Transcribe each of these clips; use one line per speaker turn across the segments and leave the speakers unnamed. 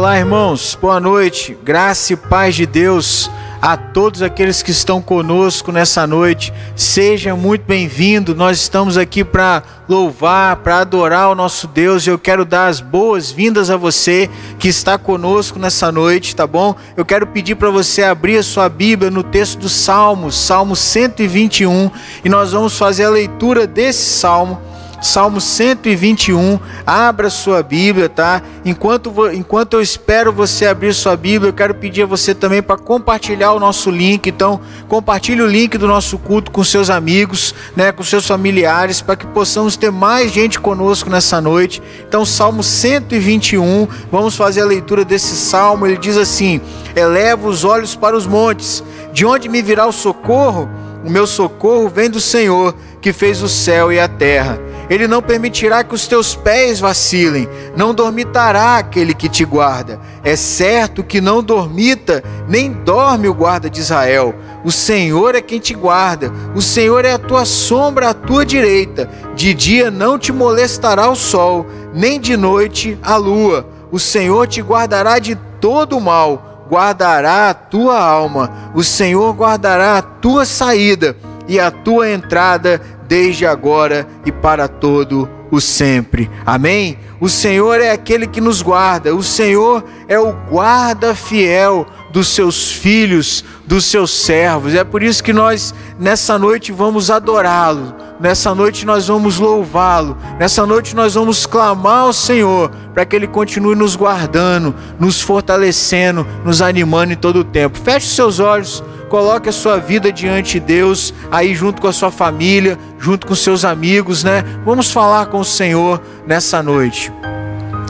Olá, irmãos, boa noite, graça e paz de Deus a todos aqueles que estão conosco nessa noite. Seja muito bem-vindo. Nós estamos aqui para louvar, para adorar o nosso Deus, e eu quero dar as boas-vindas a você que está conosco nessa noite, tá bom? Eu quero pedir para você abrir a sua Bíblia no texto do Salmo 121, e nós vamos fazer a leitura desse Salmo 121, abra sua Bíblia, tá? Enquanto eu espero você abrir sua Bíblia, eu quero pedir a você também para compartilhar o nosso link. Então, compartilhe o link do nosso culto com seus amigos, né, com seus familiares, para que possamos ter mais gente conosco nessa noite. Então, Salmo 121, vamos fazer a leitura desse Salmo. Ele diz assim: eleva os olhos para os montes, de onde me virá o socorro? O meu socorro vem do Senhor, que fez o céu e a terra. Ele não permitirá que os teus pés vacilem, não dormitará aquele que te guarda. É certo que não dormita, nem dorme o guarda de Israel. O Senhor é quem te guarda, o Senhor é a tua sombra à tua direita. De dia não te molestará o sol, nem de noite a lua. O Senhor te guardará de todo o mal, guardará a tua alma. O Senhor guardará a tua saída e a tua entrada, desde agora e para todo o sempre. Amém? O Senhor é aquele que nos guarda. O Senhor é o guarda fiel dos seus filhos, dos seus servos. É por isso que nós nessa noite vamos adorá-lo. Nessa noite nós vamos louvá-lo. Nessa noite nós vamos clamar ao Senhor para que Ele continue nos guardando, nos fortalecendo, nos animando em todo o tempo. Feche os seus olhos. Coloque a sua vida diante de Deus, aí junto com a sua família, junto com seus amigos, né? Vamos falar com o Senhor nessa noite.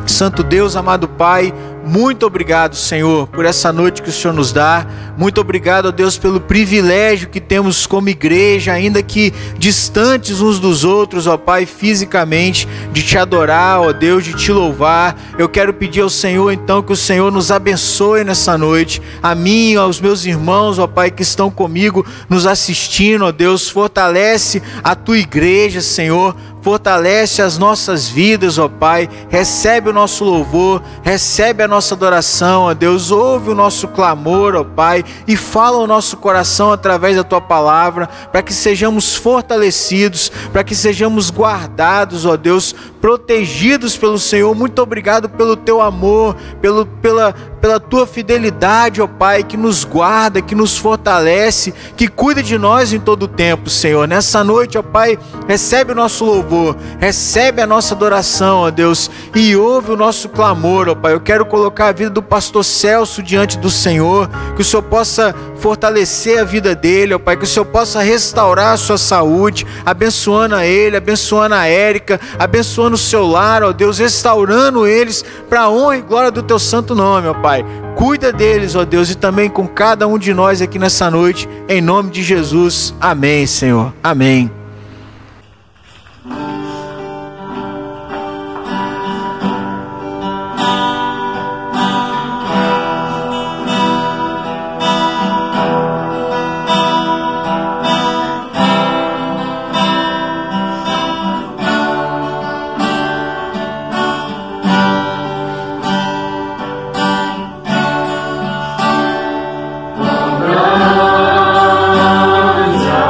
Santo Deus, amado Pai, muito obrigado, Senhor, por essa noite que o Senhor nos dá. Muito obrigado, ó Deus, pelo privilégio que temos como igreja, ainda que distantes uns dos outros, ó Pai, fisicamente, de te adorar, ó Deus, de te louvar. Eu quero pedir ao Senhor, então, que o Senhor nos abençoe nessa noite, a mim, aos meus irmãos, ó Pai, que estão comigo, nos assistindo, ó Deus. Fortalece a tua igreja, Senhor. Fortalece as nossas vidas, ó Pai. Recebe o nosso louvor, recebe a nossa adoração, ó Deus. Ouve o nosso clamor, ó Pai, e fala ao nosso coração através da Tua palavra, para que sejamos fortalecidos, para que sejamos guardados, ó Deus, protegidos pelo Senhor. Muito obrigado pelo Teu amor, pela Tua fidelidade, ó Pai, que nos guarda, que nos fortalece, que cuida de nós em todo o tempo, Senhor. Nessa noite, ó Pai, recebe o nosso louvor, recebe a nossa adoração, ó Deus, e ouve o nosso clamor, ó Pai. Eu quero colocar a vida do pastor Celso diante do Senhor, que o Senhor possa fortalecer a vida dele, ó Pai, que o Senhor possa restaurar a sua saúde, abençoando a ele, abençoando a Érica, abençoando o seu lar, ó Deus, restaurando eles para a honra e glória do Teu santo nome, ó Pai. Cuida deles, ó Deus, e também com cada um de nós aqui nessa noite, em nome de Jesus. Amém, Senhor. Amém.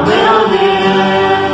Will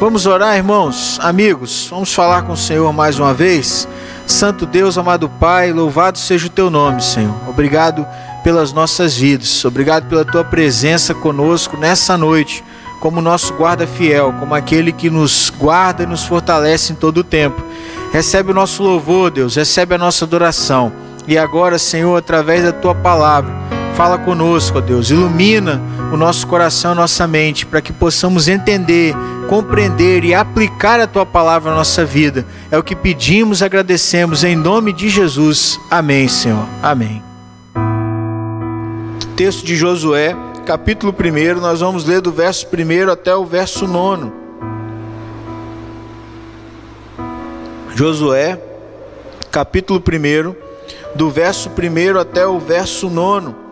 Vamos orar, irmãos, amigos, vamos falar com o Senhor mais uma vez. Santo Deus, amado Pai, louvado seja o Teu nome, Senhor. Obrigado pelas nossas vidas, obrigado pela Tua presença conosco nessa noite, como nosso guarda fiel, como aquele que nos guarda e nos fortalece em todo o tempo. Recebe o nosso louvor, Deus, recebe a nossa adoração. E agora, Senhor, através da Tua palavra, fala conosco, ó Deus, ilumina o nosso coração, a nossa mente, para que possamos entender, compreender e aplicar a Tua palavra na nossa vida. É o que pedimos e agradecemos em nome de Jesus. Amém, Senhor. Amém. Texto de Josué, capítulo 1, nós vamos ler do verso 1 até o verso 9. Josué, capítulo 1, do verso 1 até o verso 9.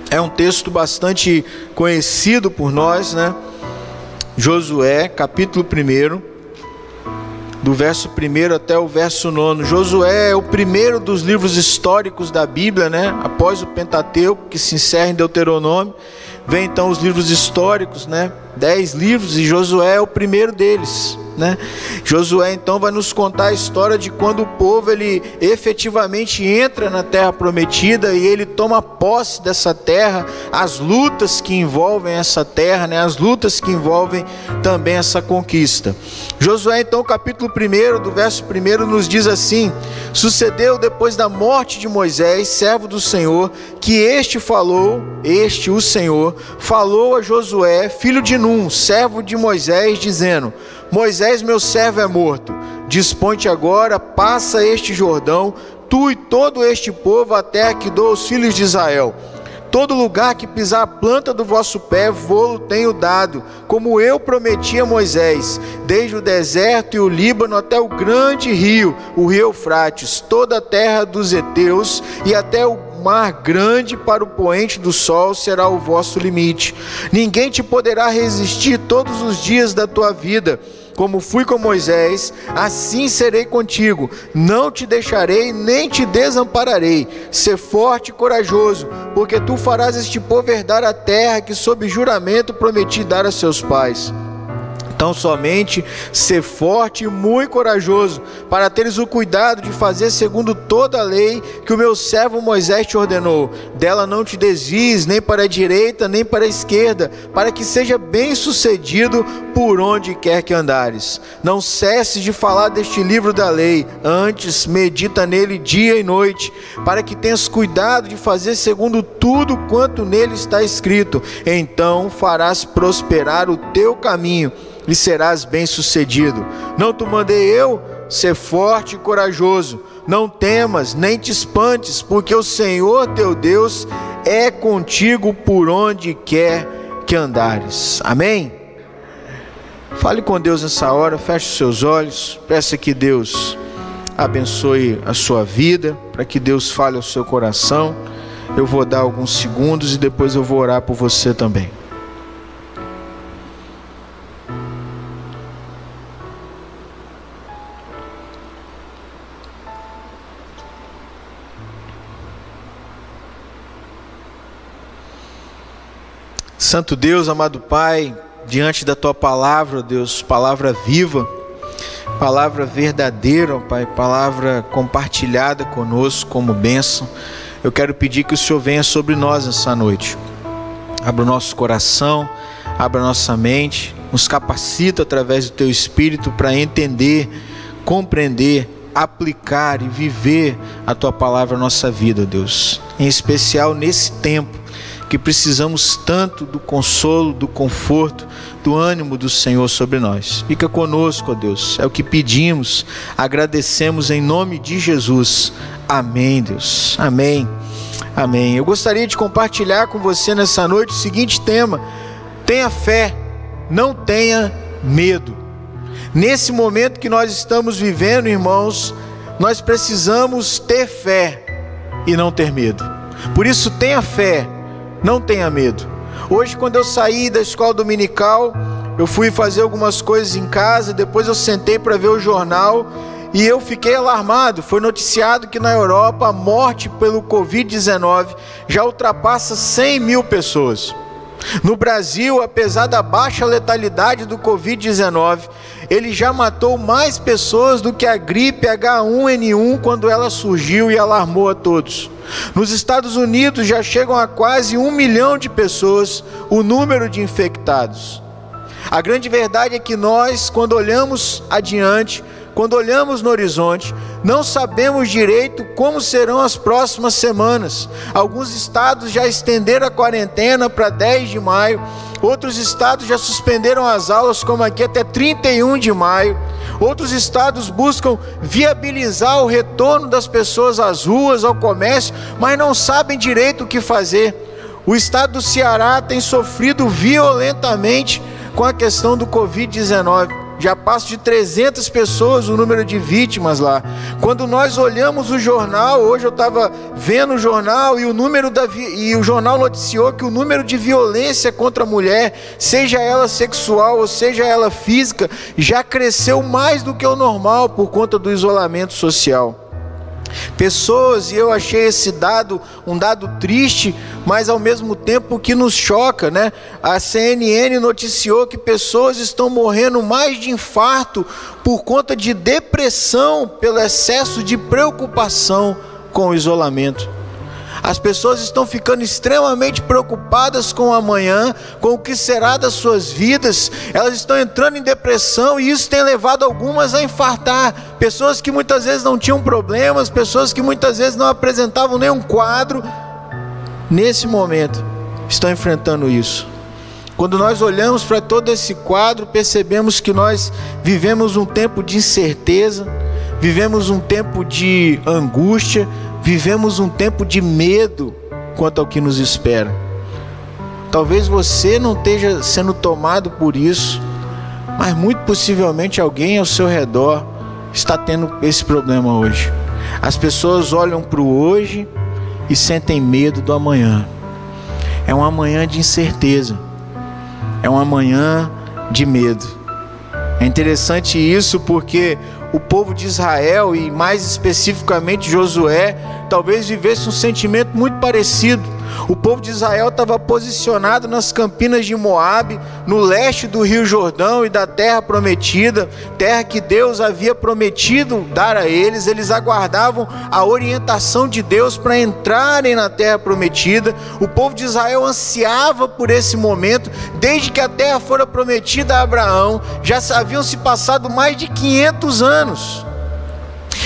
É um texto bastante conhecido por nós, né? Josué, capítulo 1, do verso 1 até o verso 9. Josué é o primeiro dos livros históricos da Bíblia, né? Após o Pentateuco, que se encerra em Deuteronômio, vem então os livros históricos, né? 10 livros, e Josué é o primeiro deles, né? Josué então vai nos contar a história de quando o povo ele efetivamente entra na terra prometida e ele toma posse dessa terra, as lutas que envolvem essa terra, né? As lutas que envolvem também essa conquista. Josué então, capítulo 1, do verso 1, nos diz assim: sucedeu depois da morte de Moisés, servo do Senhor, que o Senhor falou a Josué, filho de Num, servo de Moisés, dizendo: Moisés, meu servo, é morto. Dispõe-te agora, passa este Jordão, tu e todo este povo, a terra que dou aos filhos de Israel. Todo lugar que pisar a planta do vosso pé, vô-lo tenho dado, como eu prometi a Moisés, desde o deserto e o Líbano até o grande rio, o rio Eufrates, toda a terra dos heteus e até o mar grande para o poente do sol será o vosso limite. Ninguém te poderá resistir todos os dias da tua vida. Como fui com Moisés, assim serei contigo. Não te deixarei, nem te desampararei. Sê forte e corajoso, porque tu farás este povo herdar a terra que sob juramento prometi dar a seus pais. Então somente ser forte e muito corajoso, para teres o cuidado de fazer segundo toda a lei que o meu servo Moisés te ordenou. Dela não te desvies, nem para a direita, nem para a esquerda, para que seja bem sucedido por onde quer que andares. Não cesses de falar deste livro da lei, antes medita nele dia e noite, para que tenhas cuidado de fazer segundo tudo quanto nele está escrito. Então farás prosperar o teu caminho e serás bem-sucedido. Não te mandei eu? Ser forte e corajoso. Não temas, nem te espantes, porque o Senhor teu Deus é contigo por onde quer que andares. Amém? Fale com Deus nessa hora, feche os seus olhos, peça que Deus abençoe a sua vida, para que Deus fale ao seu coração. Eu vou dar alguns segundos e depois eu vou orar por você também. Santo Deus, amado Pai, diante da Tua palavra, ó Deus, palavra viva, palavra verdadeira, ó Pai, palavra compartilhada conosco como bênção, eu quero pedir que o Senhor venha sobre nós nessa noite. Abra o nosso coração, abra a nossa mente, nos capacita através do Teu Espírito para entender, compreender, aplicar e viver a Tua palavra na nossa vida, ó Deus, em especial nesse tempo que precisamos tanto do consolo, do conforto, do ânimo do Senhor sobre nós. Fica conosco, ó Deus, é o que pedimos, agradecemos em nome de Jesus. Amém, Deus, amém, amém. Eu gostaria de compartilhar com você nessa noite o seguinte tema: tenha fé, não tenha medo. Nesse momento que nós estamos vivendo, irmãos, nós precisamos ter fé e não ter medo. Por isso, tenha fé, não tenha medo. Hoje, quando eu saí da escola dominical, eu fui fazer algumas coisas em casa, depois eu sentei para ver o jornal e eu fiquei alarmado. Foi noticiado que na Europa a morte pelo Covid-19 já ultrapassa 100 mil pessoas. No Brasil, apesar da baixa letalidade do Covid-19, ele já matou mais pessoas do que a gripe H1N1 quando ela surgiu e alarmou a todos. Nos Estados Unidos já chegam a quase 1 milhão de pessoas o número de infectados. A grande verdade é que nós, quando olhamos adiante, quando olhamos no horizonte, não sabemos direito como serão as próximas semanas. Alguns estados já estenderam a quarentena para 10 de maio, outros estados já suspenderam as aulas, como aqui, até 31 de maio. Outros estados buscam viabilizar o retorno das pessoas às ruas, ao comércio, mas não sabem direito o que fazer. O estado do Ceará tem sofrido violentamente com a questão do Covid-19. Já passa de 300 pessoas o número de vítimas lá. Quando nós olhamos o jornal, hoje eu estava vendo o jornal e o jornal noticiou que o número de violência contra a mulher, seja ela sexual ou seja ela física, já cresceu mais do que o normal por conta do isolamento social. Pessoas, e eu achei esse dado um dado triste, mas ao mesmo tempo que nos choca, né? A CNN noticiou que pessoas estão morrendo mais de infarto por conta de depressão, pelo excesso de preocupação com o isolamento. As pessoas estão ficando extremamente preocupadas com o amanhã, com o que será das suas vidas. Elas estão entrando em depressão e isso tem levado algumas a infartar. Pessoas que muitas vezes não tinham problemas, pessoas que muitas vezes não apresentavam nenhum quadro, nesse momento estão enfrentando isso. Quando nós olhamos para todo esse quadro, percebemos que nós vivemos um tempo de incerteza, vivemos um tempo de angústia, vivemos um tempo de medo quanto ao que nos espera. Talvez você não esteja sendo tomado por isso, mas muito possivelmente alguém ao seu redor está tendo esse problema hoje. As pessoas olham para o hoje e sentem medo do amanhã. É um amanhã de incerteza, é um amanhã de medo. É interessante isso porque o povo de Israel, e mais especificamente Josué, talvez vivesse um sentimento muito parecido. O povo de Israel estava posicionado nas campinas de Moabe, no leste do Rio Jordão e da terra prometida, terra que Deus havia prometido dar a eles. Eles aguardavam a orientação de Deus para entrarem na terra prometida. O povo de Israel ansiava por esse momento, desde que a terra fora prometida a Abraão. Já haviam se passado mais de 500 anos.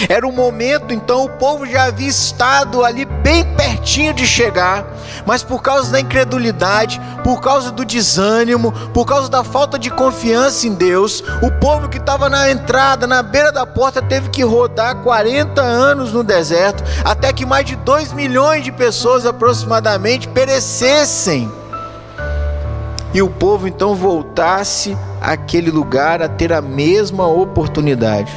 Era um momento, então o povo já havia estado ali bem pertinho de chegar, mas por causa da incredulidade, por causa do desânimo, por causa da falta de confiança em Deus, o povo que estava na entrada, na beira da porta, teve que rodar 40 anos no deserto, até que mais de 2 milhões de pessoas aproximadamente perecessem. E o povo então voltasse àquele lugar a ter a mesma oportunidade.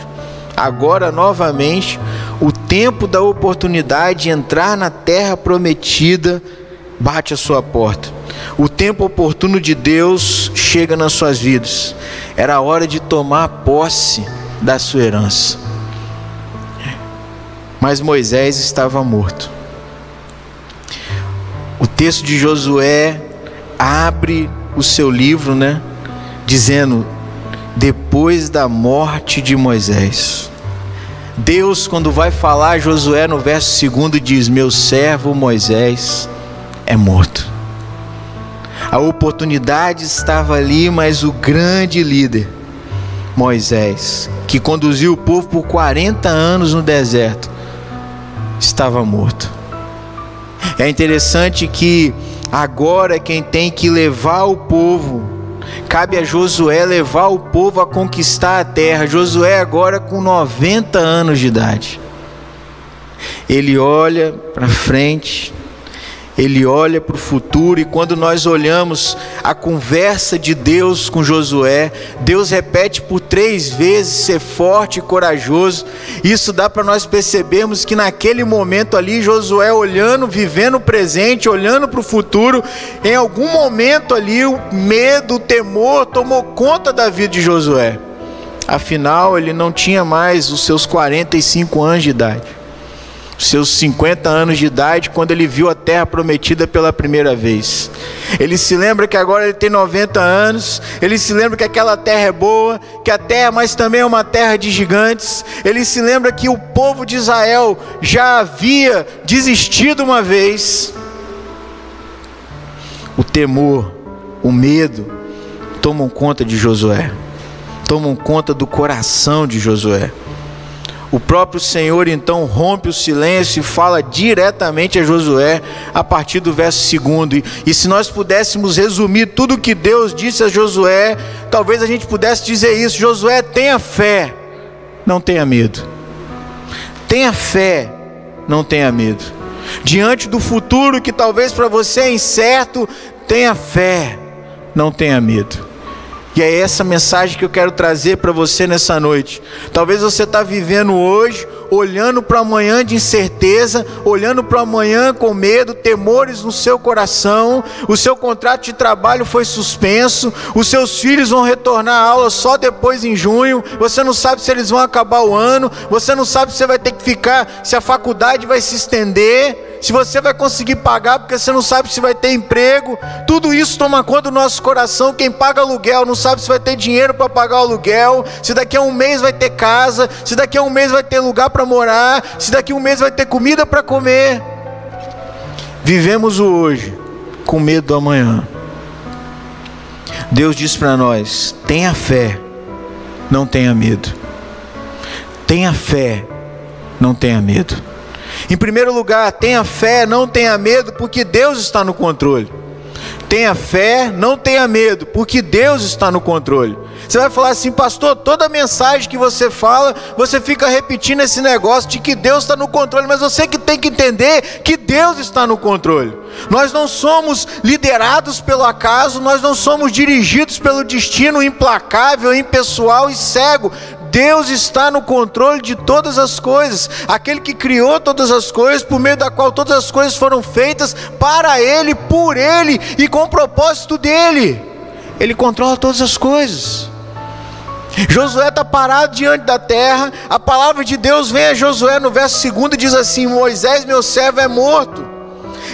Agora novamente o tempo da oportunidade de entrar na terra prometida bate à sua porta. O tempo oportuno de Deus chega nas suas vidas. Era a hora de tomar posse da sua herança. Mas Moisés estava morto. O texto de Josué abre o seu livro, dizendo: depois da morte de Moisés. Deus, quando vai falar a Josué no verso 2, diz: meu servo Moisés é morto. A oportunidade estava ali, mas o grande líder, Moisés, que conduziu o povo por 40 anos no deserto, estava morto. É interessante que agora quem tem que levar o povo, cabe a Josué levar o povo a conquistar a terra. Josué agora com 90 anos de idade. Ele olha para frente, ele olha para o futuro, e quando nós olhamos a conversa de Deus com Josué, Deus repete por 3 vezes ser forte e corajoso. Isso dá para nós percebermos que naquele momento ali, Josué olhando, vivendo o presente, olhando para o futuro, em algum momento ali o medo, o temor tomou conta da vida de Josué. Afinal, ele não tinha mais os seus 45 anos de idade. seus 50 anos de idade, quando ele viu a terra prometida pela primeira vez. Ele se lembra que agora ele tem 90 anos, ele se lembra que aquela terra é boa, que a terra, mas também é uma terra de gigantes. Ele se lembra que o povo de Israel já havia desistido uma vez. O temor, o medo tomam conta de Josué, tomam conta do coração de Josué. O próprio Senhor então rompe o silêncio e fala diretamente a Josué a partir do verso 2. E se nós pudéssemos resumir tudo o que Deus disse a Josué, talvez a gente pudesse dizer isso: Josué, tenha fé, não tenha medo. Tenha fé, não tenha medo. Diante do futuro que talvez para você é incerto, tenha fé, não tenha medo. E é essa mensagem que eu quero trazer para você nessa noite. Talvez você está vivendo hoje, olhando para amanhã de incerteza, olhando para amanhã com medo, temores no seu coração. O seu contrato de trabalho foi suspenso, os seus filhos vão retornar à aula só depois em junho. Você não sabe se eles vão acabar o ano, você não sabe se você vai ter que ficar, se a faculdade vai se estender, se você vai conseguir pagar, porque você não sabe se vai ter emprego. Tudo isso toma conta do nosso coração. Quem paga aluguel não sabe se vai ter dinheiro para pagar o aluguel, se daqui a um mês vai ter casa, se daqui a um mês vai ter lugar para morar, se daqui a um mês vai ter comida para comer. Vivemos o hoje com medo do amanhã. Deus diz para nós: tenha fé, não tenha medo. Tenha fé, não tenha medo. Em primeiro lugar, tenha fé, não tenha medo, porque Deus está no controle. Tenha fé, não tenha medo, porque Deus está no controle. Você vai falar assim: pastor, toda mensagem que você fala, você fica repetindo esse negócio de que Deus está no controle. Mas você que tem que entender que Deus está no controle. Nós não somos liderados pelo acaso, nós não somos dirigidos pelo destino implacável, impessoal e cego. Deus está no controle de todas as coisas. Aquele que criou todas as coisas, por meio da qual todas as coisas foram feitas, para Ele, por Ele e com o propósito dEle. Ele controla todas as coisas. Josué está parado diante da terra. A palavra de Deus vem a Josué no verso 2 e diz assim: Moisés, meu servo, é morto.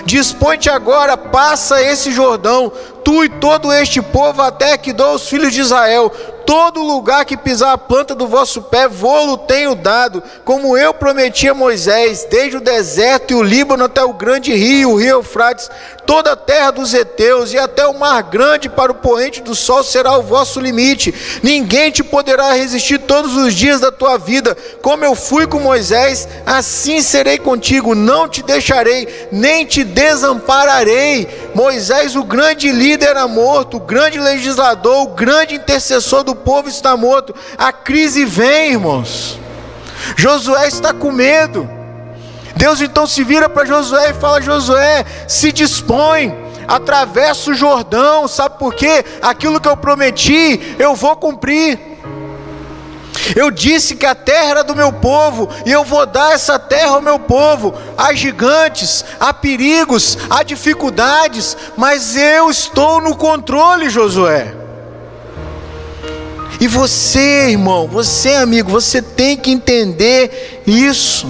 Dispõe-te agora, passa esse Jordão, tu e todo este povo, até que dou aos filhos de Israel. Todo lugar que pisar a planta do vosso pé, vô-lo tenho dado, como eu prometi a Moisés, desde o deserto e o Líbano até o grande rio, o rio Eufrates, toda a terra dos heteus e até o mar grande para o poente do sol será o vosso limite. Ninguém te poderá resistir todos os dias da tua vida. Como eu fui com Moisés, assim serei contigo, não te deixarei, nem te desampararei. Moisés, o grande líder, era morto, o grande legislador, o grande intercessor do povo está morto. A crise vem, irmãos. Josué está com medo. Deus então se vira para Josué e fala: Josué, se dispõe, atravessa o Jordão. Sabe por quê? Aquilo que eu prometi, eu vou cumprir. Eu disse que a terra era do meu povo, e eu vou dar essa terra ao meu povo. Há gigantes, há perigos, há dificuldades, mas eu estou no controle, Josué. E você, irmão, você, amigo, você tem que entender isso.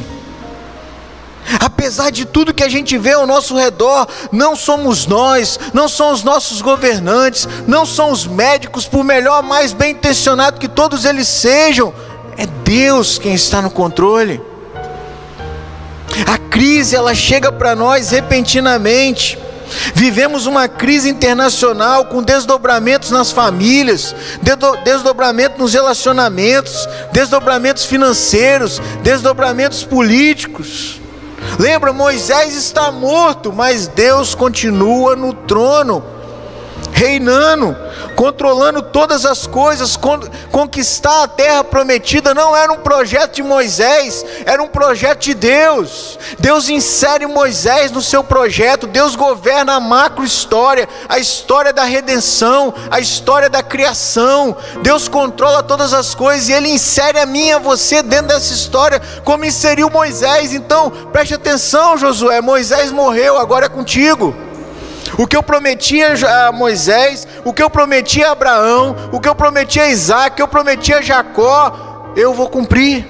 Apesar de tudo que a gente vê ao nosso redor, não somos nós, não são os nossos governantes, não são os médicos, por melhor, mais bem intencionado que todos eles sejam, é Deus quem está no controle. A crise, ela chega para nós repentinamente. Vivemos uma crise internacional com desdobramentos nas famílias, desdobramento nos relacionamentos, desdobramentos financeiros, desdobramentos políticos. Lembra, Moisés está morto, mas Deus continua no trono, reinando, controlando todas as coisas. Conquistar a terra prometida não era um projeto de Moisés, era um projeto de Deus. Deus insere Moisés no seu projeto. Deus governa a macro história, a história da redenção, a história da criação. Deus controla todas as coisas e Ele insere a mim e a você dentro dessa história, como inseriu Moisés. Então preste atenção, Josué, Moisés morreu, agora é contigo. O que eu prometi a Moisés, o que eu prometi a Abraão, o que eu prometi a Isaac, o que eu prometi a Jacó, eu vou cumprir.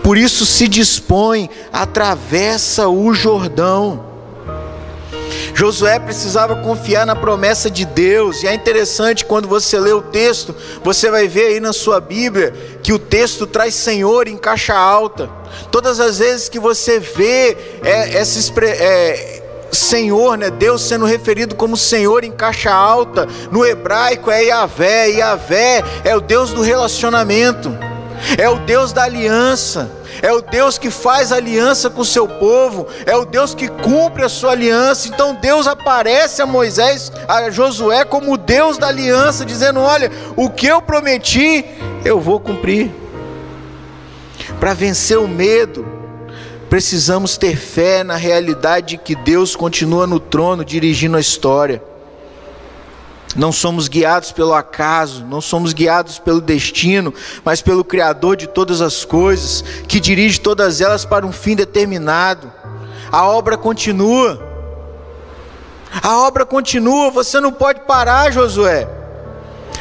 Por isso se dispõe, atravessa o Jordão. Josué precisava confiar na promessa de Deus, e é interessante quando você lê o texto, você vai ver aí na sua Bíblia, que o texto traz Senhor em caixa alta. Todas as vezes que você vê Senhor, né, Deus sendo referido como Senhor em caixa alta, no hebraico é Yahvé. Yahvé é o Deus do relacionamento, é o Deus da aliança, é o Deus que faz aliança com o seu povo, é o Deus que cumpre a sua aliança. Então Deus aparece a Josué como o Deus da aliança, dizendo: olha, o que eu prometi, eu vou cumprir. Para vencer o medo, precisamos ter fé na realidade de que Deus continua no trono, dirigindo a história. Não somos guiados pelo acaso, não somos guiados pelo destino, mas pelo Criador de todas as coisas, que dirige todas elas para um fim determinado. A obra continua. A obra continua, você não pode parar, Josué.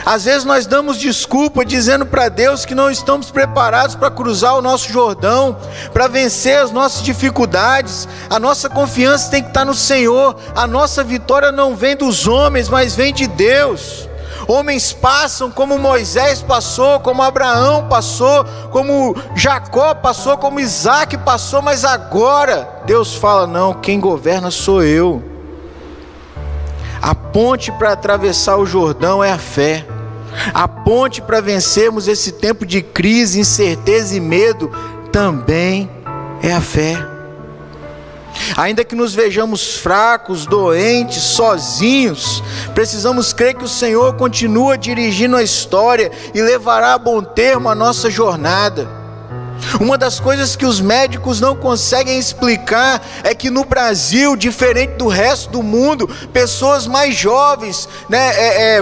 Às vezes nós damos desculpa dizendo para Deus que não estamos preparados para cruzar o nosso Jordão, para vencer as nossas dificuldades. A nossa confiança tem que estar no Senhor. A nossa vitória não vem dos homens, mas vem de Deus. Homens passam como Moisés passou, como Abraão passou, como Jacó passou, como Isaac passou, mas agora Deus fala: não, quem governa sou eu. A ponte para atravessar o Jordão é a fé. A ponte para vencermos esse tempo de crise, incerteza e medo também é a fé. Ainda que nos vejamos fracos, doentes, sozinhos, precisamos crer que o Senhor continua dirigindo a história e levará a bom termo a nossa jornada. Uma das coisas que os médicos não conseguem explicar é que no Brasil, diferente do resto do mundo, pessoas mais jovens,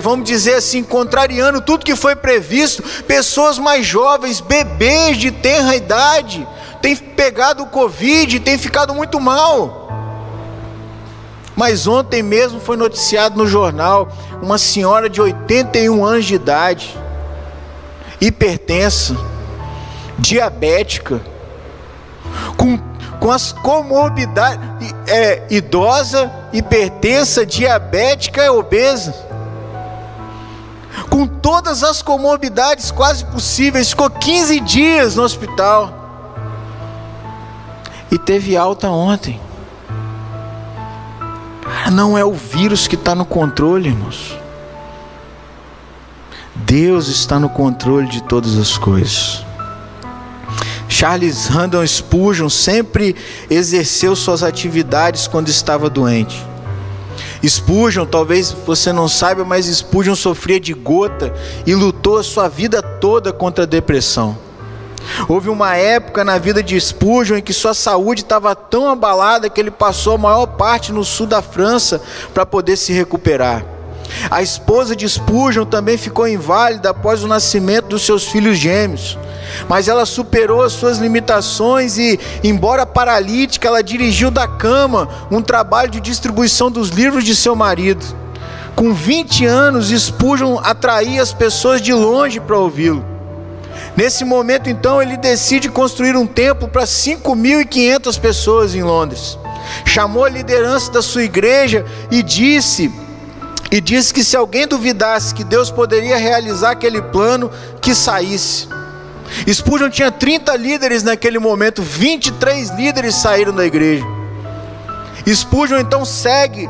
vamos dizer assim, contrariando tudo que foi previsto, pessoas mais jovens, bebês de tenra idade, têm pegado o Covid e têm ficado muito mal. Mas ontem mesmo foi noticiado no jornal uma senhora de 81 anos de idade, hipertensa, diabética, com as comorbidades, idosa, hipertensa, diabética e obesa, com todas as comorbidades quase possíveis, ficou 15 dias no hospital e teve alta ontem. Não é o vírus que está no controle, irmãos. Deus está no controle de todas as coisas. Charles Haddon Spurgeon sempre exerceu suas atividades quando estava doente. Spurgeon, talvez você não saiba, mas Spurgeon sofria de gota e lutou a sua vida toda contra a depressão. Houve uma época na vida de Spurgeon em que sua saúde estava tão abalada que ele passou a maior parte no sul da França para poder se recuperar. A esposa de Spurgeon também ficou inválida após o nascimento dos seus filhos gêmeos, mas ela superou as suas limitações e, embora paralítica, ela dirigiu da cama um trabalho de distribuição dos livros de seu marido. Com 20 anos, Spurgeon atraía as pessoas de longe para ouvi-lo. Nesse momento, então, ele decide construir um templo para 5.500 pessoas em Londres. Chamou a liderança da sua igreja e disse que se alguém duvidasse que Deus poderia realizar aquele plano, que saísse. Spurgeon tinha 30 líderes naquele momento, 23 líderes saíram da igreja. Spurgeon então segue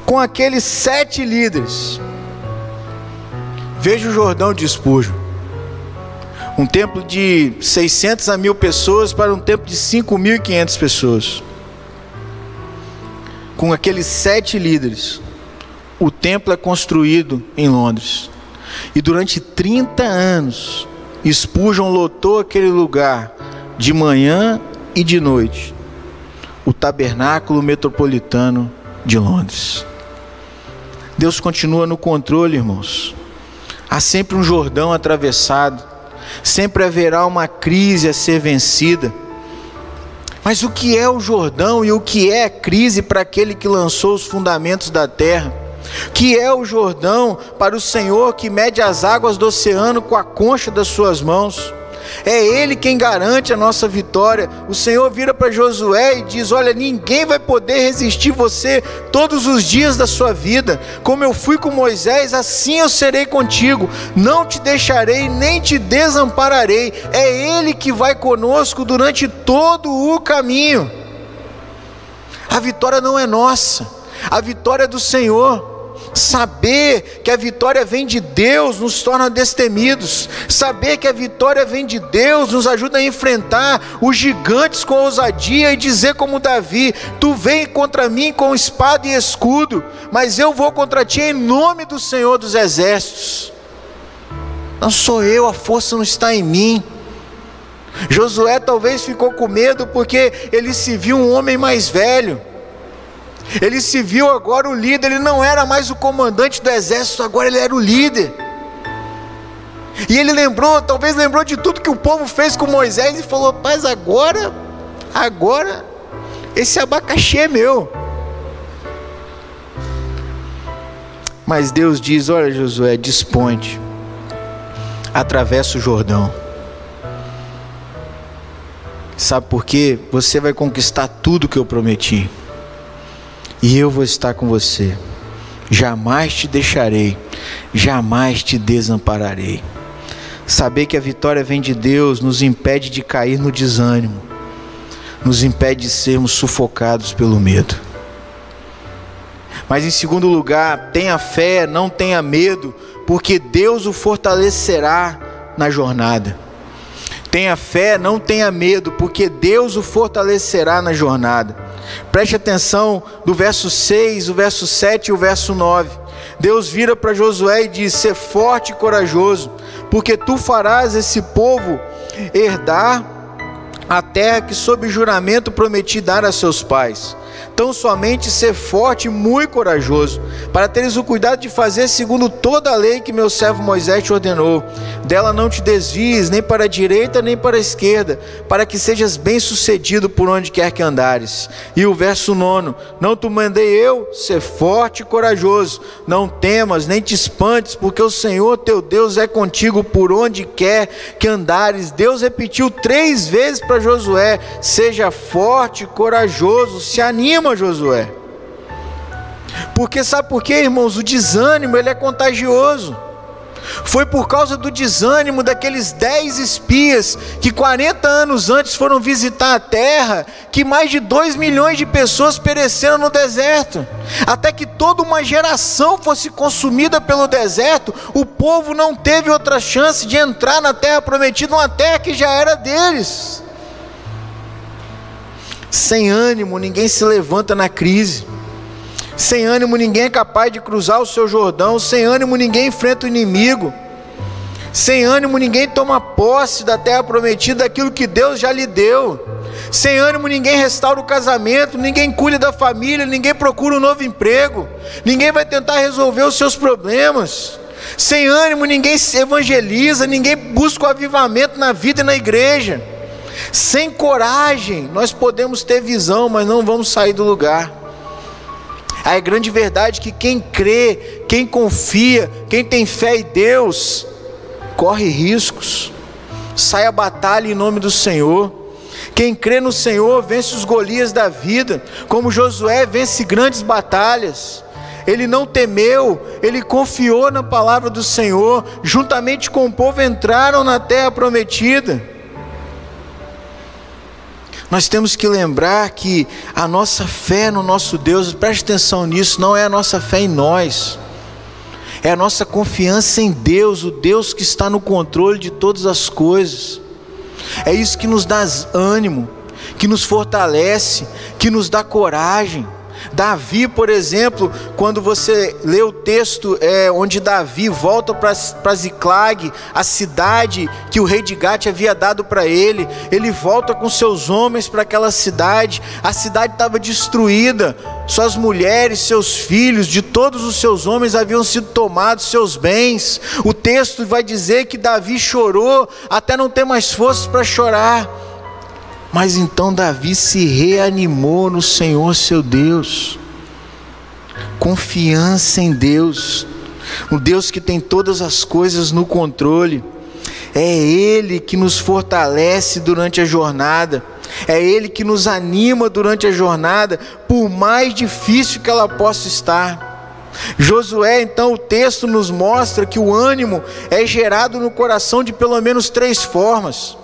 com aqueles 7 líderes. Veja o Jordão de Spurgeon. Um templo de 600 a 1.000 pessoas para um templo de 5.500 pessoas. Com aqueles 7 líderes, o templo é construído em Londres. E durante 30 anos, Spurgeon lotou aquele lugar de manhã e de noite. O Tabernáculo Metropolitano de Londres. Deus continua no controle, irmãos. Há sempre um Jordão atravessado. Sempre haverá uma crise a ser vencida. Mas o que é o Jordão e o que é a crise para aquele que lançou os fundamentos da terra? Que é o Jordão para o Senhor que mede as águas do oceano com a concha das suas mãos? é Ele quem garante a nossa vitória. O Senhor vira para Josué e diz: olha, ninguém vai poder resistir você todos os dias da sua vida. Como eu fui com Moisés, assim eu serei contigo. Não te deixarei nem te desampararei. É Ele que vai conosco durante todo o caminho. A vitória não é nossa, a vitória é do Senhor. Saber que a vitória vem de Deus nos torna destemidos. Saber que a vitória vem de Deus nos ajuda a enfrentar os gigantes com ousadia e dizer como Davi: tu vem contra mim com espada e escudo, mas eu vou contra ti em nome do Senhor dos Exércitos. Não sou eu, a força não está em mim. Josué talvez ficou com medo porque ele se viu um homem mais velho. Ele se viu agora o líder. Ele não era mais o comandante do exército, agora ele era o líder. E ele talvez lembrou de tudo que o povo fez com Moisés e falou: paz, agora esse abacaxi é meu. Mas Deus diz: olha, Josué, dispõe-te, atravessa o Jordão. Sabe por quê? Você vai conquistar tudo que eu prometi. E eu vou estar com você. Jamais te deixarei, jamais te desampararei. Saber que a vitória vem de Deus nos impede de cair no desânimo, nos impede de sermos sufocados pelo medo. Mas em segundo lugar, tenha fé, não tenha medo, porque Deus o fortalecerá na jornada. Tenha fé, não tenha medo, porque Deus o fortalecerá na jornada. Preste atenção do verso 6, o verso 7 e o verso 9. Deus vira para Josué e diz: ser forte e corajoso, porque tu farás esse povo herdar a terra que sob juramento prometi dar a seus pais. Tão somente ser forte e muito corajoso, para teres o cuidado de fazer segundo toda a lei que meu servo Moisés te ordenou. Dela não te desvies, nem para a direita nem para a esquerda, para que sejas bem sucedido por onde quer que andares. E o verso 9: não te mandei eu ser forte e corajoso, não temas nem te espantes, porque o Senhor teu Deus é contigo por onde quer que andares. Deus repetiu 3 vezes para Josué: seja forte e corajoso. Se anima, Josué. Porque sabe por quê, irmãos? O desânimo, ele é contagioso. Foi por causa do desânimo daqueles 10 espias que 40 anos antes foram visitar a terra, que mais de 2 milhões de pessoas pereceram no deserto. Até que toda uma geração fosse consumida pelo deserto, o povo não teve outra chance de entrar na terra prometida, uma terra que já era deles. Sem ânimo ninguém se levanta na crise. Sem ânimo ninguém é capaz de cruzar o seu Jordão. Sem ânimo ninguém enfrenta o inimigo. Sem ânimo ninguém toma posse da terra prometida, daquilo que Deus já lhe deu. Sem ânimo ninguém restaura o casamento, ninguém cuida da família, ninguém procura um novo emprego, ninguém vai tentar resolver os seus problemas. Sem ânimo ninguém se evangeliza, ninguém busca o avivamento na vida e na igreja. Sem coragem nós podemos ter visão, mas não vamos sair do lugar. A grande verdade é que quem crê, quem confia, quem tem fé em Deus, corre riscos, sai à batalha em nome do Senhor. Quem crê no Senhor vence os Golias da vida, como Josué vence grandes batalhas. Ele não temeu, ele confiou na palavra do Senhor. Juntamente com o povo entraram na terra prometida. Nós temos que lembrar que a nossa fé no nosso Deus, preste atenção nisso, não é a nossa fé em nós, é a nossa confiança em Deus, o Deus que está no controle de todas as coisas. É isso que nos dá ânimo, que nos fortalece, que nos dá coragem. Davi, por exemplo, quando você lê o texto onde Davi volta para Ziclag, a cidade que o rei de Gate havia dado para ele, ele volta com seus homens para aquela cidade. A cidade estava destruída, suas mulheres, seus filhos, de todos os seus homens haviam sido tomados, seus bens. O texto vai dizer que Davi chorou até não ter mais forças para chorar. Mas então Davi se reanimou no Senhor seu Deus. Confiança em Deus, o Deus que tem todas as coisas no controle. É Ele que nos fortalece durante a jornada. É Ele que nos anima durante a jornada, por mais difícil que ela possa estar. Josué, então, o texto nos mostra que o ânimo é gerado no coração de pelo menos 3 formas.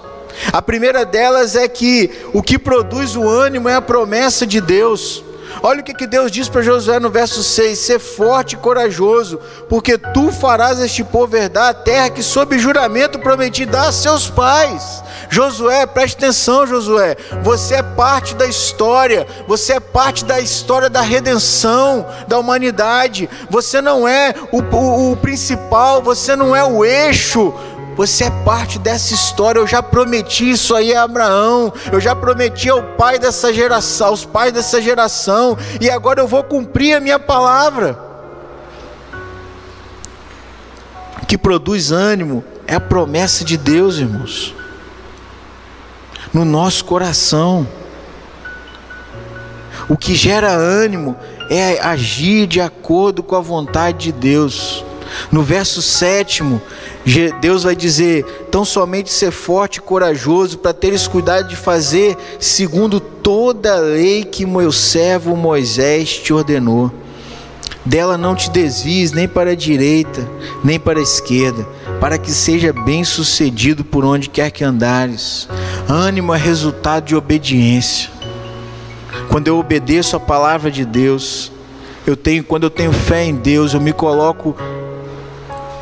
A primeira delas é que o que produz o ânimo é a promessa de Deus. Olha o que Deus diz para Josué no verso 6: ser forte e corajoso, porque tu farás este povo herdar a terra que sob juramento prometi dar a seus pais. Josué, preste atenção, Josué, você é parte da história, você é parte da história da redenção da humanidade. Você não é o principal, você não é o eixo, você é parte dessa história. Eu já prometi isso aí a Abraão, eu já prometi ao pai dessa geração, aos pais dessa geração, e agora eu vou cumprir a minha palavra. O que produz ânimo é a promessa de Deus, irmãos, no nosso coração. O que gera ânimo é agir de acordo com a vontade de Deus. No verso 7, Deus vai dizer: tão somente ser forte e corajoso, para teres cuidado de fazer segundo toda a lei que meu servo Moisés te ordenou. Dela não te desvies nem para a direita, nem para a esquerda, para que seja bem sucedido por onde quer que andares. Ânimo é resultado de obediência. Quando eu obedeço a palavra de Deus, quando eu tenho fé em Deus, eu me coloco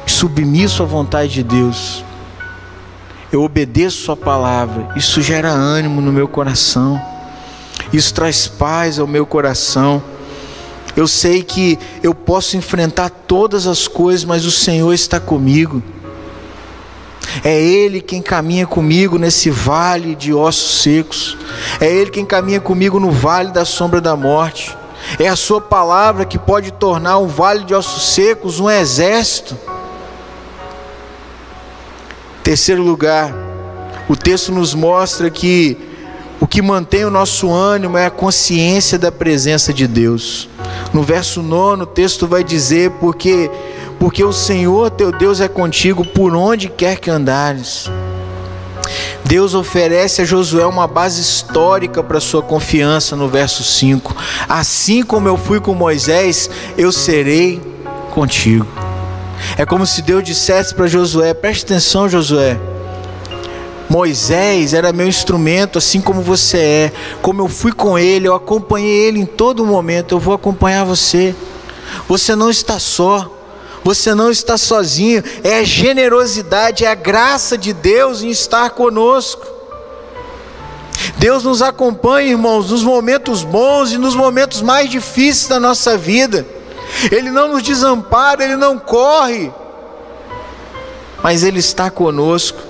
submisso à vontade de Deus, eu obedeço sua palavra, isso gera ânimo no meu coração, isso traz paz ao meu coração. Eu sei que eu posso enfrentar todas as coisas, mas o Senhor está comigo. É Ele quem caminha comigo nesse vale de ossos secos, é Ele quem caminha comigo no vale da sombra da morte. É a sua palavra que pode tornar um vale de ossos secos um exército. Terceiro lugar, o texto nos mostra que o que mantém o nosso ânimo é a consciência da presença de Deus. No verso 9, o texto vai dizer: porque o Senhor teu Deus é contigo por onde quer que andares. Deus oferece a Josué uma base histórica para sua confiança no verso 5. Assim como eu fui com Moisés, eu serei contigo. É como se Deus dissesse para Josué: preste atenção, Josué, Moisés era meu instrumento, assim como você é. Como eu fui com ele, eu acompanhei ele em todo momento, eu vou acompanhar você. Você não está só, você não está sozinho. É a generosidade, é a graça de Deus em estar conosco. Deus nos acompanha, irmãos, nos momentos bons e nos momentos mais difíceis da nossa vida. Ele não nos desampara, Ele não corre, mas Ele está conosco.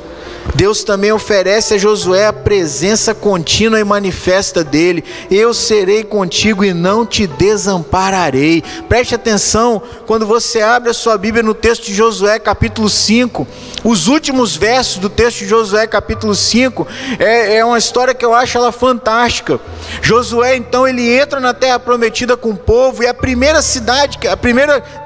Deus também oferece a Josué a presença contínua e manifesta dele: eu serei contigo e não te desampararei. Preste atenção, quando você abre a sua Bíblia no texto de Josué capítulo 5, os últimos versos do texto de Josué capítulo 5, é uma história que eu acho ela fantástica. Josué então ele entra na terra prometida com o povo, e a primeira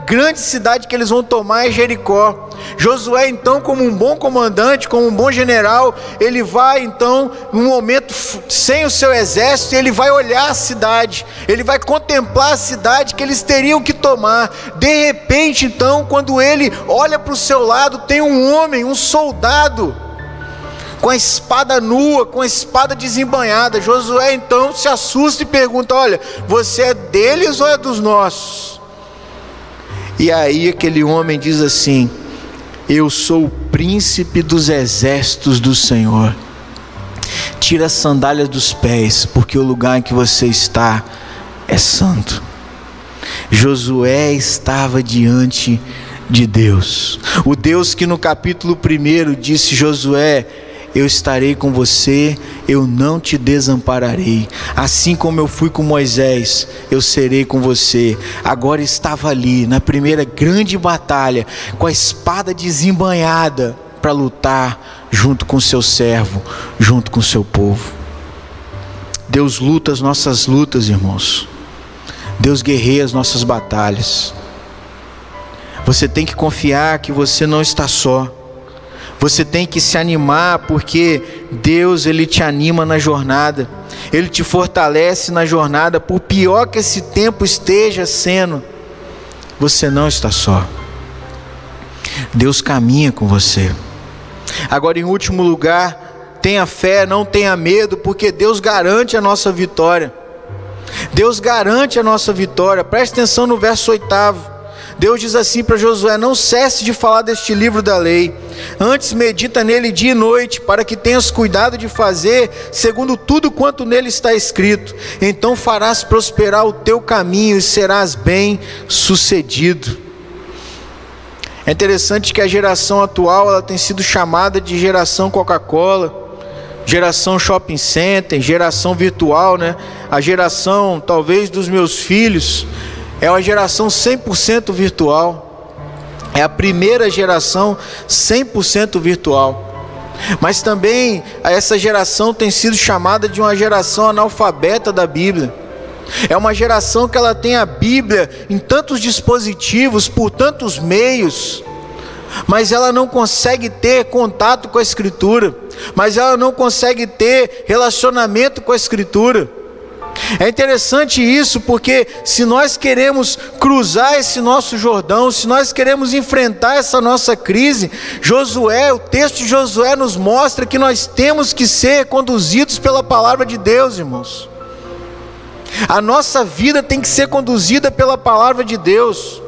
grande cidade que eles vão tomar é Jericó. Josué então, como um bom comandante, como um bom general, ele vai então, num momento sem o seu exército, ele vai olhar a cidade, ele vai contemplar a cidade que eles teriam que tomar. De repente então, quando ele olha para o seu lado, tem um homem, um soldado, com a espada nua, com a espada desembainhada. Josué então se assusta e pergunta: olha, você é deles ou é dos nossos? E aí aquele homem diz assim: eu sou o príncipe dos exércitos do Senhor. Tira as sandálias dos pés, porque o lugar em que você está é santo. Josué estava diante de Deus, o Deus que no capítulo 1 disse: Josué, eu estarei com você, eu não te desampararei. Assim como eu fui com Moisés, eu serei com você. Agora estava ali, na primeira grande batalha, com a espada desembainhada, para lutar junto com seu servo, junto com seu povo. Deus luta as nossas lutas, irmãos. Deus guerreia as nossas batalhas. Você tem que confiar que você não está só. Você tem que se animar, porque Deus, Ele te anima na jornada. Ele te fortalece na jornada. Por pior que esse tempo esteja sendo, você não está só. Deus caminha com você. Agora, em último lugar, tenha fé, não tenha medo, porque Deus garante a nossa vitória. Deus garante a nossa vitória. Preste atenção no verso 8. Deus diz assim para Josué: não cesse de falar deste livro da lei, antes medita nele dia e noite, para que tenhas cuidado de fazer segundo tudo quanto nele está escrito. Então farás prosperar o teu caminho e serás bem sucedido. É interessante que a geração atual, ela tem sido chamada de geração Coca-Cola, geração shopping center, geração virtual, né? A geração talvez dos meus filhos é uma geração 100% virtual. É a primeira geração 100% virtual. Mas também essa geração tem sido chamada de uma geração analfabeta da Bíblia. É uma geração que ela tem a Bíblia em tantos dispositivos, por tantos meios, mas ela não consegue ter contato com a Escritura, mas ela não consegue ter relacionamento com a Escritura. É interessante isso, porque se nós queremos cruzar esse nosso Jordão, se nós queremos enfrentar essa nossa crise, o texto de Josué nos mostra que nós temos que ser conduzidos pela palavra de Deus, irmãos. A nossa vida tem que ser conduzida pela palavra de Deus.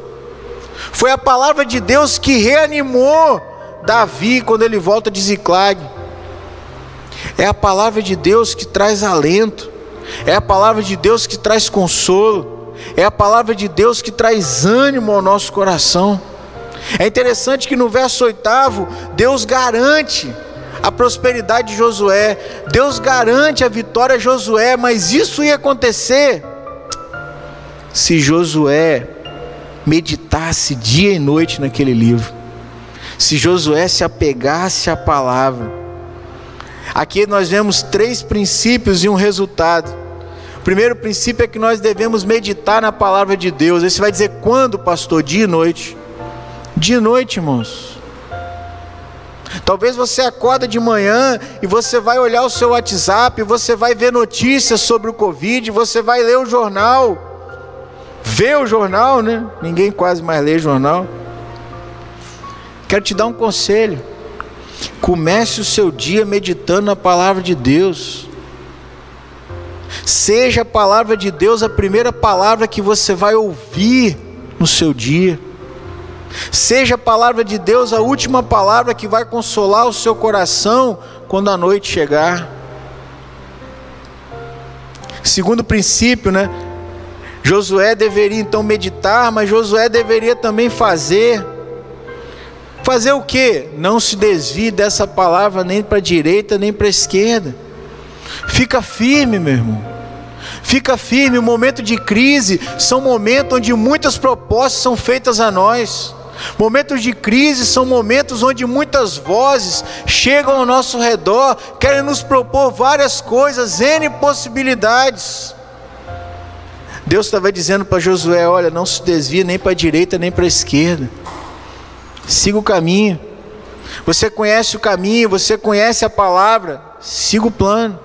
Foi a palavra de Deus que reanimou Davi quando ele volta de Ziclag. É a palavra de Deus que traz alento. É a palavra de Deus que traz consolo. É a palavra de Deus que traz ânimo ao nosso coração. É interessante que no verso 8, Deus garante a prosperidade de Josué. Deus garante a vitória a Josué. Mas isso ia acontecer se Josué meditasse dia e noite naquele livro. Se Josué se apegasse à palavra. Aqui nós vemos 3 princípios e um resultado. O primeiro princípio é que nós devemos meditar na palavra de Deus. Aí você vai dizer: quando, pastor? Dia e noite. Dia e noite, irmãos. Talvez você acorda de manhã e você vai olhar o seu WhatsApp, você vai ver notícias sobre o Covid, você vai ler o jornal. Ver o jornal, né? Ninguém quase mais lê jornal. Quero te dar um conselho. Comece o seu dia meditando na palavra de Deus. Seja a palavra de Deus a primeira palavra que você vai ouvir no seu dia. Seja a palavra de Deus a última palavra que vai consolar o seu coração quando a noite chegar. Segundo princípio, né? Josué deveria então meditar, mas Josué deveria também fazer o quê? Não se desvie dessa palavra nem para a direita nem para a esquerda. Fica firme, meu irmão. Fica firme. O momento de crise são momentos onde muitas propostas são feitas a nós. Momentos de crise são momentos onde muitas vozes chegam ao nosso redor, querem nos propor várias coisas, N possibilidades. Deus estava dizendo para Josué: olha, não se desvie nem para a direita nem para a esquerda. Siga o caminho. Você conhece o caminho, você conhece a palavra, siga o plano.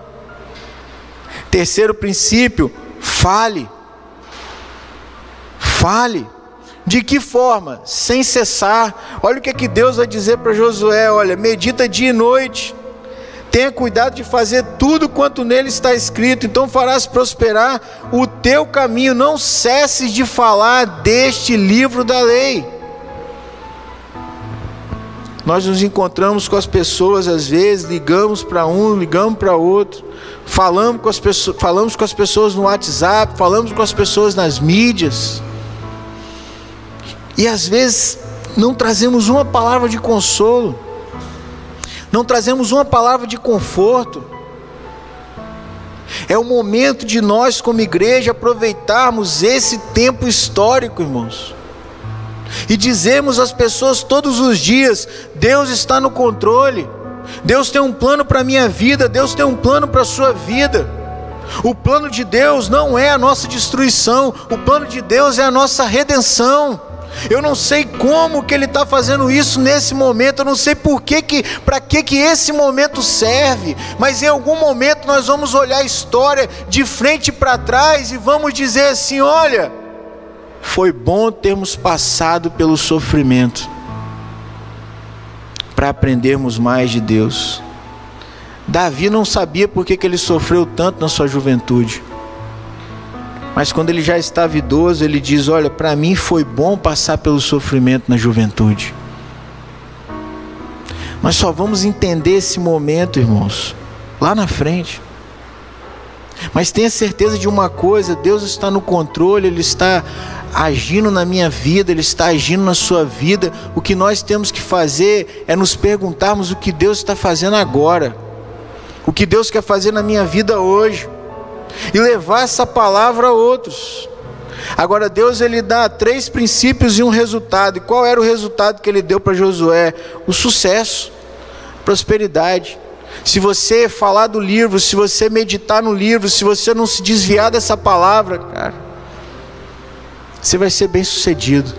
Terceiro princípio: fale. Fale. De que forma? Sem cessar. Olha o que Deus vai dizer para Josué: olha, medita dia e noite, tenha cuidado de fazer tudo quanto nele está escrito, então farás prosperar o teu caminho. Não cesses de falar deste livro da lei. Nós nos encontramos com as pessoas, às vezes, ligamos para um, ligamos para outro, falamos com as pessoas no WhatsApp, falamos com as pessoas nas mídias, e às vezes não trazemos uma palavra de consolo, não trazemos uma palavra de conforto. É o momento de nós, como igreja, aproveitarmos esse tempo histórico, irmãos, e dizemos às pessoas todos os dias: Deus está no controle, Deus tem um plano para a minha vida, Deus tem um plano para a sua vida. O plano de Deus não é a nossa destruição, o plano de Deus é a nossa redenção. Eu não sei como que Ele está fazendo isso nesse momento. Eu não sei para que esse momento serve. Mas em algum momento nós vamos olhar a história de frente para trás e vamos dizer assim: olha, foi bom termos passado pelo sofrimento para aprendermos mais de Deus. Davi não sabia por que ele sofreu tanto na sua juventude. Mas quando ele já estava idoso, ele diz: olha, para mim foi bom passar pelo sofrimento na juventude. Nós só vamos entender esse momento, irmãos, lá na frente. Mas tenha certeza de uma coisa: Deus está no controle, Ele está agindo na minha vida, Ele está agindo na sua vida. O que nós temos que fazer é nos perguntarmos o que Deus está fazendo agora, o que Deus quer fazer na minha vida hoje, e levar essa palavra a outros. Agora Deus, Ele dá 3 princípios e um resultado. E qual era o resultado que Ele deu para Josué? O sucesso, prosperidade. Se você falar do livro, se você meditar no livro, se você não se desviar dessa palavra, cara, você vai ser bem sucedido.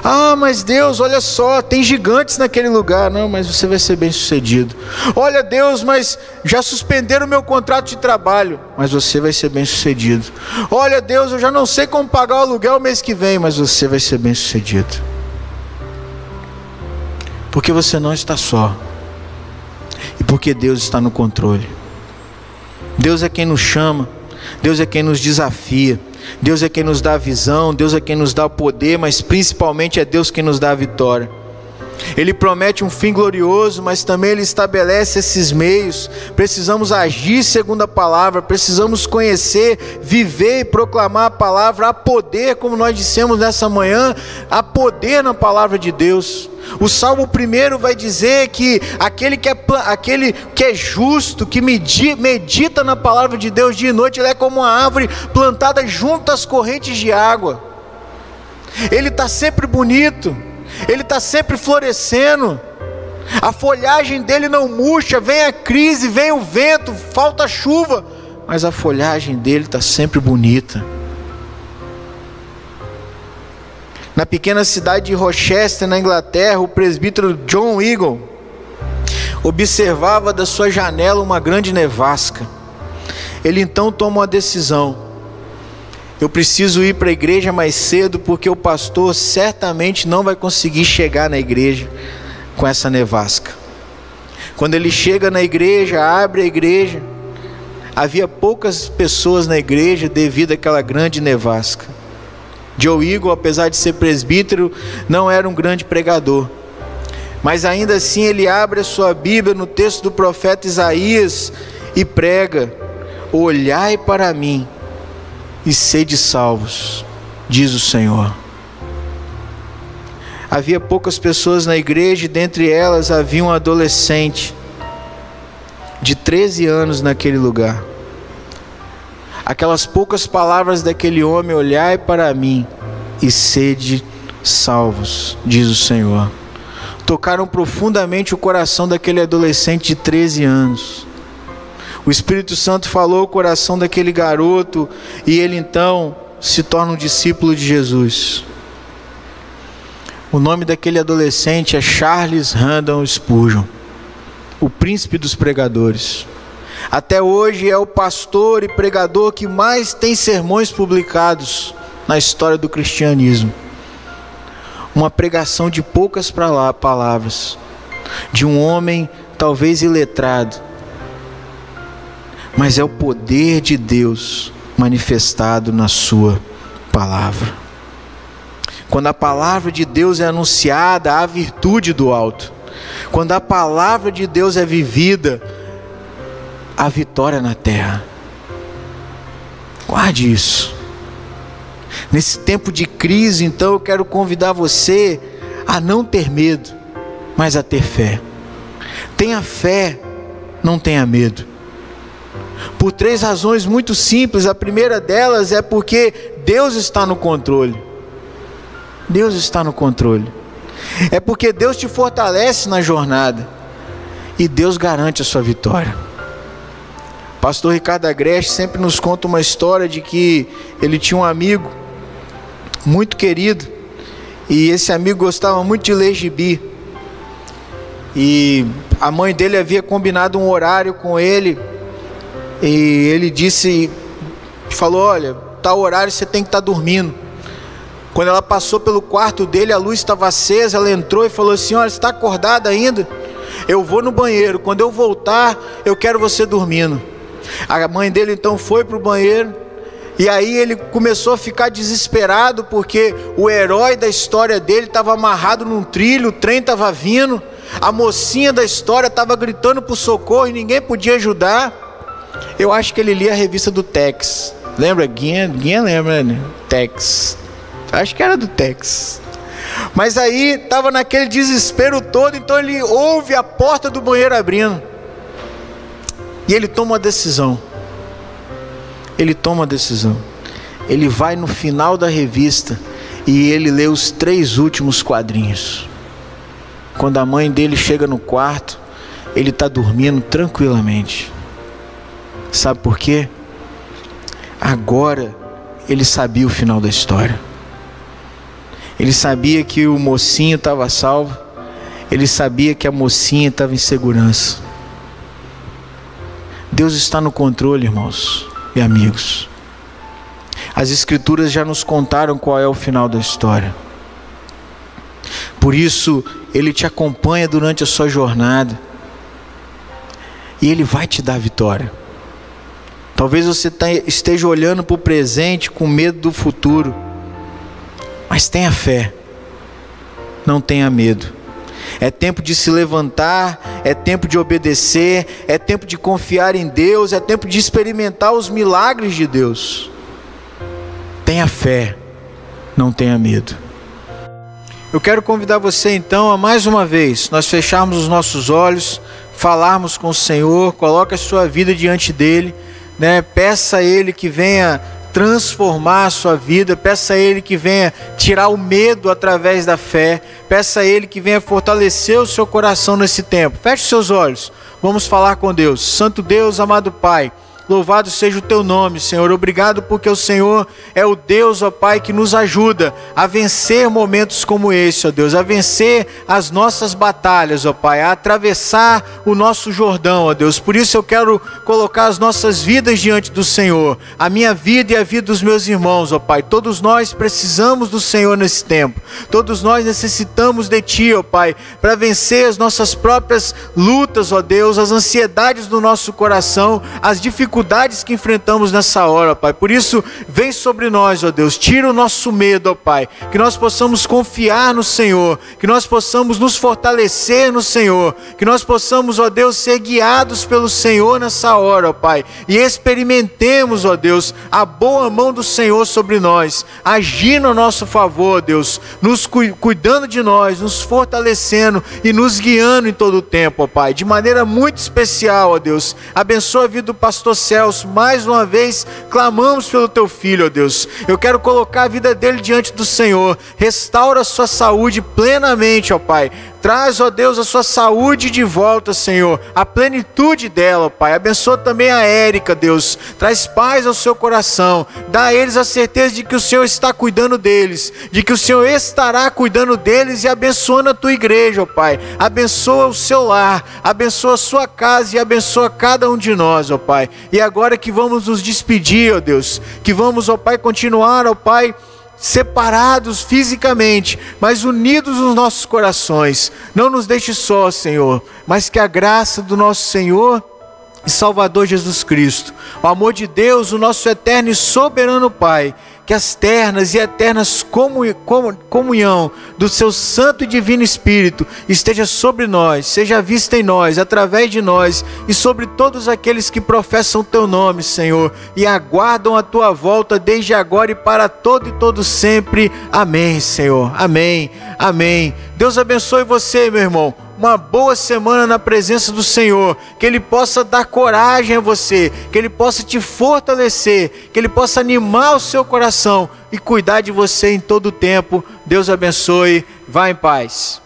Ah, mas Deus, olha só, tem gigantes naquele lugar. Não, mas você vai ser bem sucedido. Olha, Deus, mas já suspenderam o meu contrato de trabalho. Mas você vai ser bem sucedido. Olha, Deus, eu já não sei como pagar o aluguel mês que vem. Mas você vai ser bem sucedido. Porque você não está só. E porque Deus está no controle. Deus é quem nos chama. Deus é quem nos desafia. Deus é quem nos dá a visão, Deus é quem nos dá o poder, mas principalmente é Deus quem nos dá a vitória. Ele promete um fim glorioso, mas também Ele estabelece esses meios. Precisamos agir segundo a palavra, precisamos conhecer, viver e proclamar a palavra. Há poder, como nós dissemos nessa manhã, há poder na palavra de Deus. O Salmo 1 vai dizer que aquele que é justo, que medita na palavra de Deus dia e noite, ele é como uma árvore plantada junto às correntes de água. Ele está sempre bonito, ele está sempre florescendo, a folhagem dele não murcha. Vem a crise, vem o vento, falta chuva, mas a folhagem dele está sempre bonita. Na pequena cidade de Rochester, na Inglaterra, o presbítero John Eagle observava da sua janela uma grande nevasca. Ele então toma uma decisão: eu preciso ir para a igreja mais cedo, porque o pastor certamente não vai conseguir chegar na igreja com essa nevasca. Quando ele chega na igreja, abre a igreja, havia poucas pessoas na igreja devido àquela grande nevasca. Joe Eagle, apesar de ser presbítero, não era um grande pregador, mas ainda assim ele abre a sua Bíblia no texto do profeta Isaías e prega: olhai para mim e sede salvos, diz o Senhor. Havia poucas pessoas na igreja, e dentre elas havia um adolescente de 13 anos naquele lugar. Aquelas poucas palavras daquele homem: olhai para mim e sede salvos, diz o Senhor, tocaram profundamente o coração daquele adolescente de 13 anos. O Espírito Santo falou ao coração daquele garoto, e ele então se torna um discípulo de Jesus. O nome daquele adolescente é Charles Haddon Spurgeon, o príncipe dos pregadores. Até hoje é o pastor e pregador que mais tem sermões publicados na história do cristianismo. Uma pregação de poucas palavras, de um homem talvez iletrado, mas é o poder de Deus manifestado na sua palavra. Quando a palavra de Deus é anunciada, há virtude do alto. Quando a palavra de Deus é vivida, há vitória na terra. Guarde isso. Nesse tempo de crise, então, eu quero convidar você a não ter medo, mas a ter fé. Tenha fé, não tenha medo. Por 3 razões muito simples. A primeira delas é porque Deus está no controle. Deus está no controle. É porque Deus te fortalece na jornada, e Deus garante a sua vitória. Pastor Ricardo Agreste sempre nos conta uma história de que ele tinha um amigo muito querido, E esse amigo gostava muito de ler gibi. E a mãe dele havia combinado um horário com ele. E ele falou: olha, tal horário você tem que estar dormindo. Quando ela passou pelo quarto dele, a luz estava acesa. Ela entrou e falou assim: olha, você está acordada ainda? Eu vou no banheiro, quando eu voltar eu quero você dormindo. A mãe dele então foi para o banheiro. E aí ele começou a ficar desesperado, porque o herói da história dele estava amarrado num trilho, o trem estava vindo, a mocinha da história estava gritando por socorro e ninguém podia ajudar. Eu acho que ele lia a revista do Tex. Lembra? Guinha lembra, né? Tex. Acho que era do Tex. Mas aí estava naquele desespero todo, então ele ouve a porta do banheiro abrindo. E ele toma uma decisão. Ele vai no final da revista e ele lê os 3 últimos quadrinhos. Quando a mãe dele chega no quarto, ele está dormindo tranquilamente. Sabe por quê? Agora ele sabia o final da história. Ele sabia que o mocinho estava salvo. Ele sabia que a mocinha estava em segurança. Deus está no controle, irmãos e amigos. As Escrituras já nos contaram qual é o final da história. Por isso, Ele te acompanha durante a sua jornada. E Ele vai te dar vitória. Talvez você esteja olhando para o presente com medo do futuro. Mas tenha fé. Não tenha medo. É tempo de se levantar, é tempo de obedecer, é tempo de confiar em Deus, é tempo de experimentar os milagres de Deus. Tenha fé, não tenha medo. Eu quero convidar você então a mais uma vez, nós fecharmos os nossos olhos, falarmos com o Senhor, coloque a sua vida diante dEle, né? Peça a Ele que venha transformar a sua vida, peça a Ele que venha tirar o medo através da fé, peça a Ele que venha fortalecer o seu coração nesse tempo. Feche seus olhos, vamos falar com Deus. Santo Deus, amado Pai, louvado seja o Teu nome, Senhor. Obrigado porque o Senhor é o Deus, ó Pai, que nos ajuda a vencer momentos como esse, ó Deus, a vencer as nossas batalhas, ó Pai, a atravessar o nosso Jordão, ó Deus. Por isso eu quero colocar as nossas vidas diante do Senhor, a minha vida e a vida dos meus irmãos, ó Pai. Todos nós precisamos do Senhor nesse tempo. Todos nós necessitamos de Ti, ó Pai, para vencer as nossas próprias lutas, ó Deus, as ansiedades do nosso coração, as dificuldades que enfrentamos nessa hora, Pai. Por isso, vem sobre nós, ó Deus, tira o nosso medo, ó Pai, que nós possamos confiar no Senhor, que nós possamos nos fortalecer no Senhor, que nós possamos, ó Deus, ser guiados pelo Senhor nessa hora, ó Pai, e experimentemos, ó Deus, a boa mão do Senhor sobre nós, agindo a nosso favor, ó Deus, nos cuidando de nós, nos fortalecendo e nos guiando em todo o tempo, ó Pai, de maneira muito especial, ó Deus. Abençoa a vida do pastor Celso. Mais uma vez clamamos pelo Teu filho, ó Deus. Eu quero colocar a vida dele diante do Senhor. Restaura a sua saúde plenamente, ó Pai. Traz, ó Deus, a sua saúde de volta, Senhor, a plenitude dela, ó Pai. Abençoa também a Érica, Deus. Traz paz ao seu coração. Dá a eles a certeza de que o Senhor está cuidando deles, de que o Senhor estará cuidando deles e abençoando a Tua igreja, ó Pai. Abençoa o seu lar, abençoa a sua casa e abençoa cada um de nós, ó Pai. E agora que vamos nos despedir, ó Deus, que vamos, ó Pai, continuar, ó Pai, separados fisicamente, mas unidos nos nossos corações. Não nos deixe só, Senhor, mas que a graça do nosso Senhor e Salvador Jesus Cristo, o amor de Deus, o nosso eterno e soberano Pai, que as ternas e eternas comunhão do seu Santo e Divino Espírito esteja sobre nós, seja vista em nós, através de nós e sobre todos aqueles que professam Teu nome, Senhor, e aguardam a Tua volta desde agora e para todo e todo sempre. Amém, Senhor. Amém. Amém. Deus abençoe você, meu irmão. Uma boa semana na presença do Senhor, que Ele possa dar coragem a você, que Ele possa te fortalecer, que Ele possa animar o seu coração e cuidar de você em todo o tempo. Deus abençoe, vá em paz.